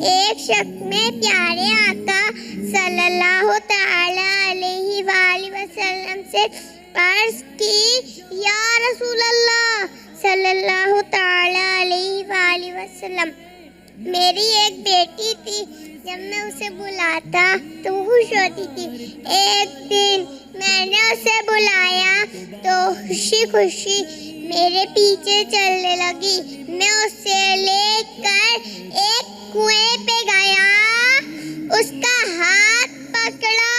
ایک شخص میں پیارے آقا صلی اللہ تعالی علیہ وآلہ وسلم سے عرض کی، یا رسول اللہ صلی اللہ تعالی علیہ وآلہ وسلم، میری ایک بیٹی تھی، جب میں اسے بلاتا تو خوش ہوتی تھی۔ ایک دن میں نے اسے بلایا تو خوشی خوشی میرے پیچھے چلنے لگی۔ میں اسے لے کر ایک کنویں پہ گیا، اس کا ہاتھ پکڑا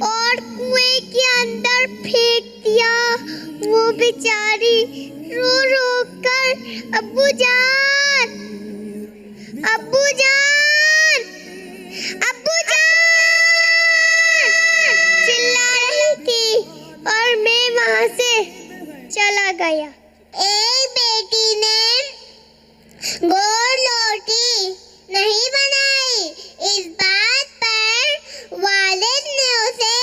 اور کنویں کے اندر پھینک دیا۔ وہ بیچاری رو رو کر ابو جان، ابو جان، ابو جان چلا رہی تھی اور میں وہاں سے چلا گیا۔ ایک بیٹی نے گول روٹی نہیں بنائی، اس بات پر والد نے اسے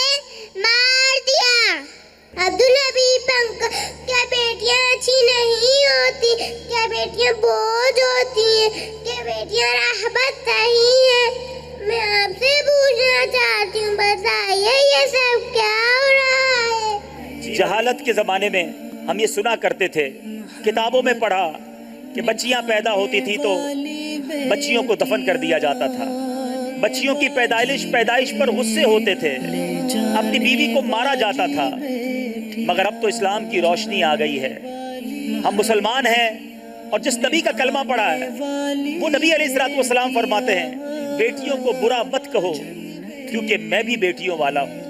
مار دیا۔ عبدالحبیب انکل، کیا بیٹیاں اچھی نہیں ہوتی؟ کیا بیٹیاں بوجھ ہوتی ہیں؟ کیا بیٹیاں رحمت نہیں ہیں؟ میں آپ سے پوچھنا چاہتی ہوں، بتائیے یہ سب کیا ہو رہا ہے؟ جہالت کے زمانے میں ہم یہ سنا کرتے تھے، کتابوں میں پڑھا کہ بچیاں پیدا ہوتی تھی تو بچیوں کو دفن کر دیا جاتا تھا، بچیوں کی پیدائش پر غصے ہوتے تھے، اپنی بیوی کو مارا جاتا تھا۔ مگر اب تو اسلام کی روشنی آ گئی ہے، ہم مسلمان ہیں اور جس نبی کا کلمہ پڑھا ہے وہ نبی علیہ السلام فرماتے ہیں، بیٹیوں کو برا مت کہو کیونکہ میں بھی بیٹیوں والا ہوں۔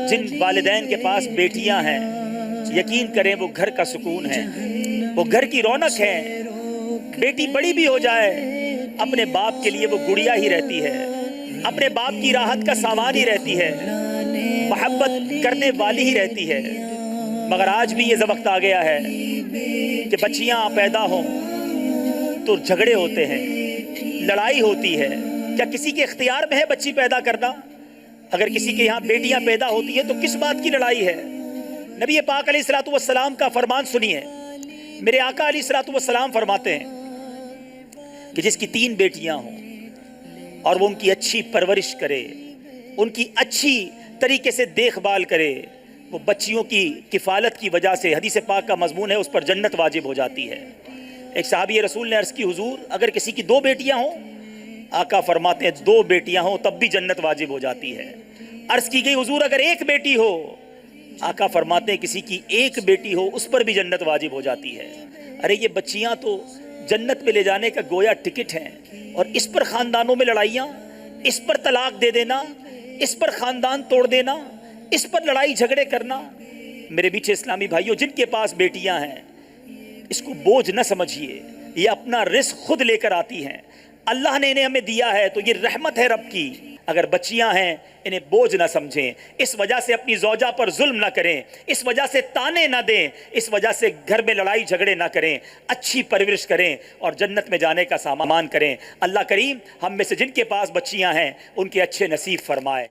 جن والدین کے پاس بیٹیاں ہیں یقین کریں وہ گھر کا سکون ہے، وہ گھر کی رونق ہے۔ بیٹی بڑی بھی ہو جائے اپنے باپ کے لیے وہ گڑیا ہی رہتی ہے، اپنے باپ کی راحت کا سامان ہی رہتی ہے، محبت کرنے والی ہی رہتی ہے۔ مگر آج بھی یہ وقت آ گیا ہے کہ بچیاں پیدا ہوں تو جھگڑے ہوتے ہیں، لڑائی ہوتی ہے۔ کیا کسی کے اختیار میں ہے بچی پیدا کرنا؟ اگر کسی کے یہاں بیٹیاں پیدا ہوتی ہیں تو کس بات کی لڑائی ہے؟ نبی پاک علیہ السلام کا فرمان سنیے، میرے آقا علیہ السلام فرماتے ہیں کہ جس کی 3 بیٹیاں ہوں اور وہ ان کی اچھی پرورش کرے، ان کی اچھی طریقے سے دیکھ بھال کرے، وہ بچیوں کی کفالت کی وجہ سے، حدیث پاک کا مضمون ہے، اس پر جنت واجب ہو جاتی ہے۔ ایک صحابی رسول نے عرض کی، حضور اگر کسی کی 2 بیٹیاں ہوں؟ آقا فرماتے ہیں 2 بیٹیاں ہوں تب بھی جنت واجب ہو جاتی ہے۔ عرض کی گئی، حضور اگر 1 بیٹی ہو؟ آقا فرماتے ہیں کسی کی 1 بیٹی ہو اس پر بھی جنت واجب ہو جاتی ہے۔ ارے یہ بچیاں تو جنت میں لے جانے کا گویا ٹکٹ ہیں، اور اس پر خاندانوں میں لڑائیاں، اس پر طلاق دے دینا، اس پر خاندان توڑ دینا، اس پر لڑائی جھگڑے کرنا۔ میرے میٹھے اسلامی بھائیوں، جن کے پاس بیٹیاں ہیں اس کو بوجھ نہ سمجھیے، یہ اپنا رزق خود لے کر آتی ہیں۔ اللہ نے انہیں ہمیں دیا ہے تو یہ رحمت ہے رب کی۔ اگر بچیاں ہیں انہیں بوجھ نہ سمجھیں، اس وجہ سے اپنی زوجہ پر ظلم نہ کریں، اس وجہ سے تانے نہ دیں، اس وجہ سے گھر میں لڑائی جھگڑے نہ کریں، اچھی پرورش کریں اور جنت میں جانے کا سامان کریں۔ اللہ کریم ہم میں سے جن کے پاس بچیاں ہیں ان کے اچھے نصیب فرمائے۔